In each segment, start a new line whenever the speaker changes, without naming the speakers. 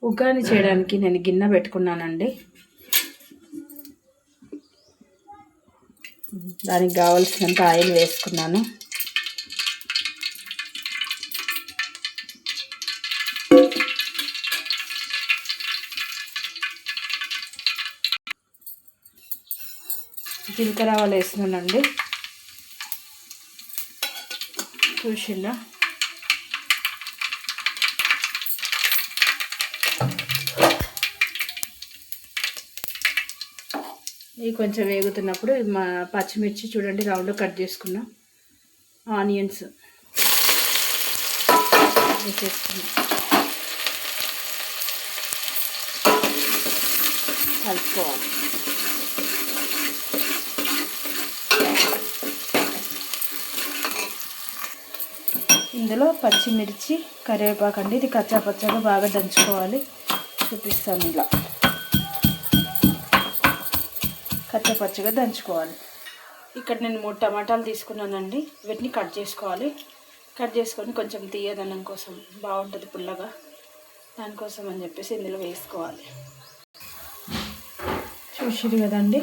ఉగ్గాని చేయడానికి నేను గిన్నె పెట్టుకున్నానండి. దానికి కావాల్సినంత ఆయిల్ వేసుకున్నాను. జీలకర్ర ఆవాలు వేసినానండి. చూసిందా? ఇవి కొంచెం వేగుతున్నప్పుడు మా పచ్చిమిర్చి చూడండి రౌండ్ కట్ చేసుకున్నా, ఆనియన్స్ వేసేసుకున్నా, కలుపుకోవాలి. ఇందులో పచ్చిమిర్చి కరివేపాకు అండి, ఇది కచ్చా పచ్చగా బాగా దంచుకోవాలి. చూపిస్తాను, ఇలా కచ్చా పచ్చగా దంచుకోవాలి. ఇక్కడ నేను 3 టమాటాలు తీసుకున్నానండి. వీటిని కట్ చేసుకోవాలి. కట్ చేసుకొని కొంచెం తీయదనం కోసం బాగుంటుంది పుల్లగా, దానికోసం అని చెప్పేసి ఇందులో వేసుకోవాలి. చూసిరు కదండి,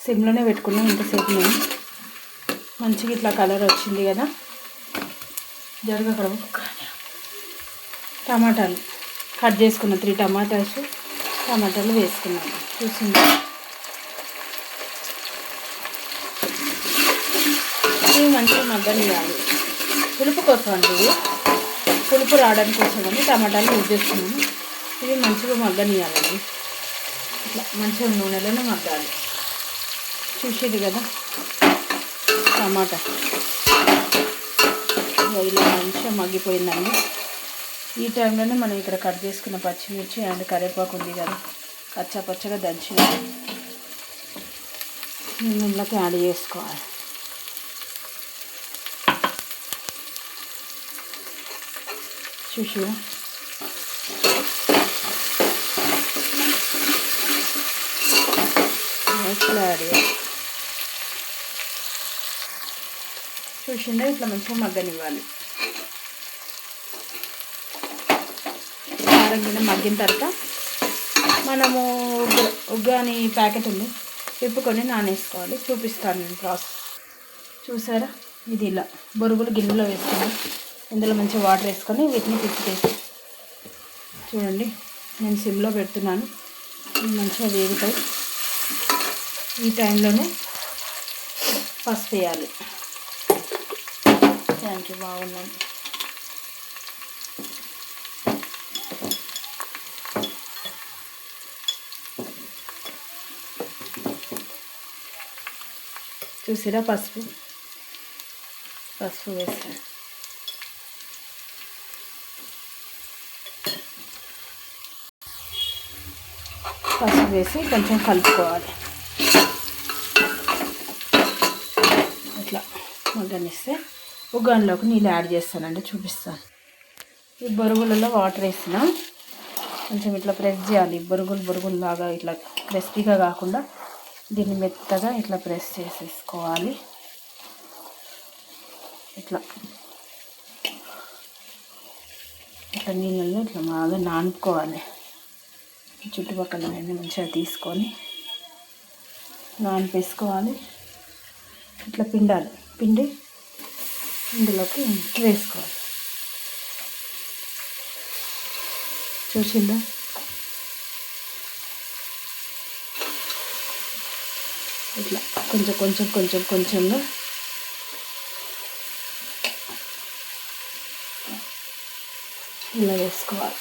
సిమ్లోనే పెట్టుకున్నాం ఇంతసేపు. నేను మంచిగా ఇట్లా కలర్ వచ్చింది కదా. జరగకూడదు. టమాటాలు కట్ చేసుకున్న 3 టమాటాలు వేసుకున్నాను. చూసింది, ఇవి మంచిగా మగ్గనియాలి. పులుపు కోసం అండి, ఇవి పులుపు రావడానికి కోసం అని టమాటాలు యూజ్ చేస్తున్నాను. ఇవి మంచిగా మగ్గనియాలండి. ఇట్లా మంచిగా నూనెలోనే మగ్గాలి. చూసేది కదా టమాటా ఇలా మంచిగా మగ్గిపోయిందండి. ఈ టైంలోనే మనం ఇక్కడ కట్ చేసుకున్న పచ్చిమిర్చి అండ్ కరివేపాకు ఉంది కదా, కచ్చా పచ్చగా దంచి నూనెలోకి యాడ్ చేసుకోవాలి. చూసిరా, ఇట్లా యాడ్ చేయాలి. చూసిందా, ఇట్లా మంచిగా మగ్గనివ్వాలి. కారం కింద మగ్గిన తర్వాత మనము ఉగ్గాని ప్యాకెట్ ఉంది, విప్పుకొని నానేసుకోవాలి. చూపిస్తాను నేను ప్రాసెస్. చూసారా, ఇది ఇలా బొరుగులు గిన్నెలో వేసుకున్నాను. ఇందులో మంచిగా వాటర్ వేసుకొని వీటిని పిచ్చికేసి చూడండి, నేను సిమ్లో పెడుతున్నాను. మంచిగా వేగుతాయి. ఈ టైంలోనే పసుపు వేయాలి. థ్యాంక్ యూ, బాగున్నాను. చూసిరా, పసుపు వేసాను. పసుపు వేసి కొంచెం కలుపుకోవాలి. ఇట్లా మగ్గనిస్తే ఉగ్గానిలోకి నీళ్ళు యాడ్ చేస్తానండి, చూపిస్తాను. ఈ బొరుగులలో వాటర్ వేసిన కొంచెం ఇట్లా ప్రెస్ చేయాలి. బొరుగులు లాగా ఇట్లా క్రిస్పీగా కాకుండా దీన్ని మెత్తగా ఇట్లా ప్రెస్ చేసేసుకోవాలి. ఇట్లా నీళ్ళల్లో ఇట్లా బాగా నానుకోవాలి. చుట్టుపక్కల అన్నీ మంచిగా తీసుకొని నానిపేసుకోవాలి. ఇట్లా పిండి ఇందులోకి వేసుకోవాలి. చూసిందా, ఇట్లా కొంచెంగా ఇలా వేసుకోవాలి.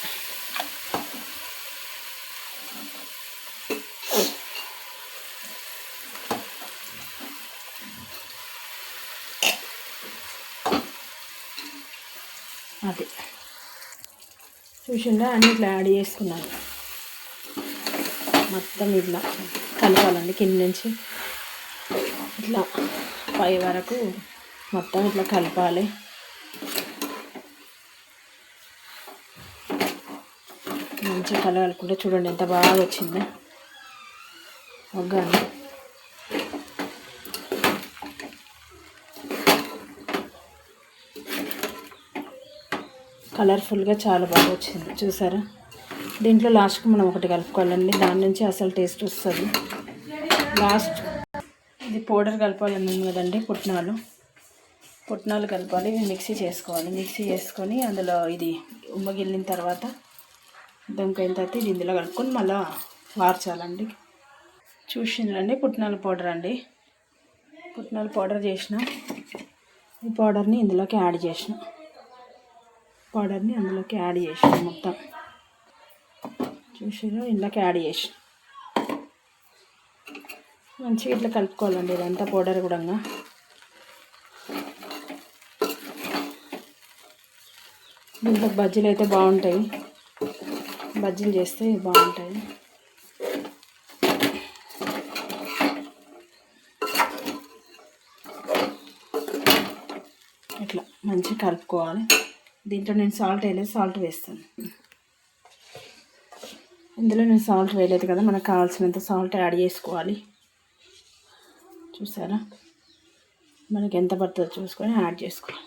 అది చూసిందా, అన్నీ ఇట్లా యాడ్ చేసుకున్నాను. మొత్తం ఇట్లా కలపాలండి, కింద నుంచి ఇట్లా పై వరకు మొత్తం ఇట్లా కలపాలి. మంచిగా కలవాలనుకుంటే చూడండి ఎంత బాగా వచ్చిందో ఉగ్గాని. కలర్ఫుల్గా చాలా బాగా వచ్చింది చూసారా. దీంట్లో లాస్ట్కి మనం ఒకటి కలుపుకోవాలండి, దాని నుంచి అసలు టేస్ట్ వస్తుంది. లాస్ట్ ఇది పౌడర్ కలపాలని కదండి, పుట్నాలు కలపాలి. ఇవి మిక్సీ చేసుకోవాలి. మిక్సీ చేసుకొని అందులో ఇది ఉమ్మగిల్లిన తర్వాత దొంకైన తర్వాత ఇది ఇందులో కలుపుకొని మళ్ళీ వార్చాలండి. చూసిందండి పుట్నాల పౌడర్ అండి. పుట్నాల పౌడర్ చేసిన ఈ పౌడర్ని ఇందులోకి యాడ్ చేసిన మొత్తం చూసినా ఇందులోకి యాడ్ చేసిన మంచిగా ఇట్లా కలుపుకోవాలండి. ఇదంతా పౌడర్ కూడా దీంట్లో బజ్జీలు అయితే బాగుంటాయి, బజ్జీలు చేస్తే బాగుంటాయి. ఇట్లా మంచిగా కలుపుకోవాలి. దీంట్లో నేను సాల్ట్ వేయలేదు, సాల్ట్ వేస్తాను. ఇందులో నేను సాల్ట్ వేయలేదు కదా, మనకు కావాల్సినంత సాల్ట్ యాడ్ చేసుకోవాలి. చూసారా, మనకి ఎంత పడుతుందో చూసుకొని యాడ్ చేసుకోవాలి.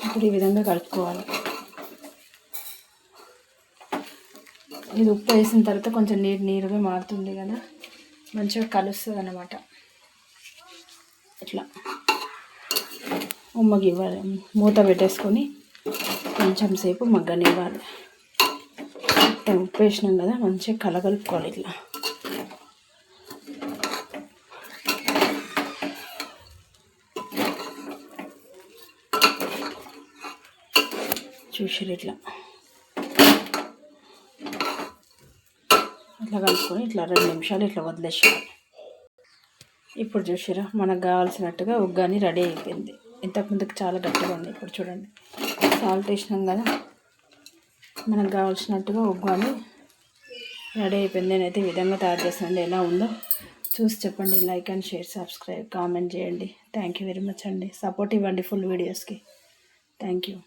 ఇప్పుడు ఈ విధంగా కలుపుకోవాలి. ఇది ఉప్పు వేసిన తర్వాత కొంచెం నీరుగా మారుతుంది కదా, మంచిగా కలుస్తుంది అన్నమాట. ఇట్లా ఉమ్మగివ్వాలి, మూత పెట్టేసుకొని కొంచెం సేపు మగ్గనివ్వాలి. ఉప్పు వేసినాం కదా, మంచిగా కలగలుపుకోవాలి. ఇట్లా చూసిరు, ఇట్లా కలుపుకొని ఇట్లా 2 నిమిషాలు ఇట్లా వదిలేసాలి. ఇప్పుడు చూసిరా, మనకు కావాల్సినట్టుగా ఉగ్గాని రెడీ అయిపోయింది. ఇంతకుముందుకు చాలా గట్టిగా ఉంది. ఇప్పుడు చూడండి, సాల్ట్ వేసినాం కదా, మనకు కావాల్సినట్టుగా ఉగ్గాని రెడీ అయిపోయింది. నేనైతే ఈ విధంగా తయారు చేస్తానండి. ఎలా ఉందో చూసి చెప్పండి. Like and share, subscribe, comment చేయండి. థ్యాంక్ యూ వెరీ మచ్ అండి. సపోర్ట్ ఇవ్వండి ఫుల్ వీడియోస్కి. Thank you.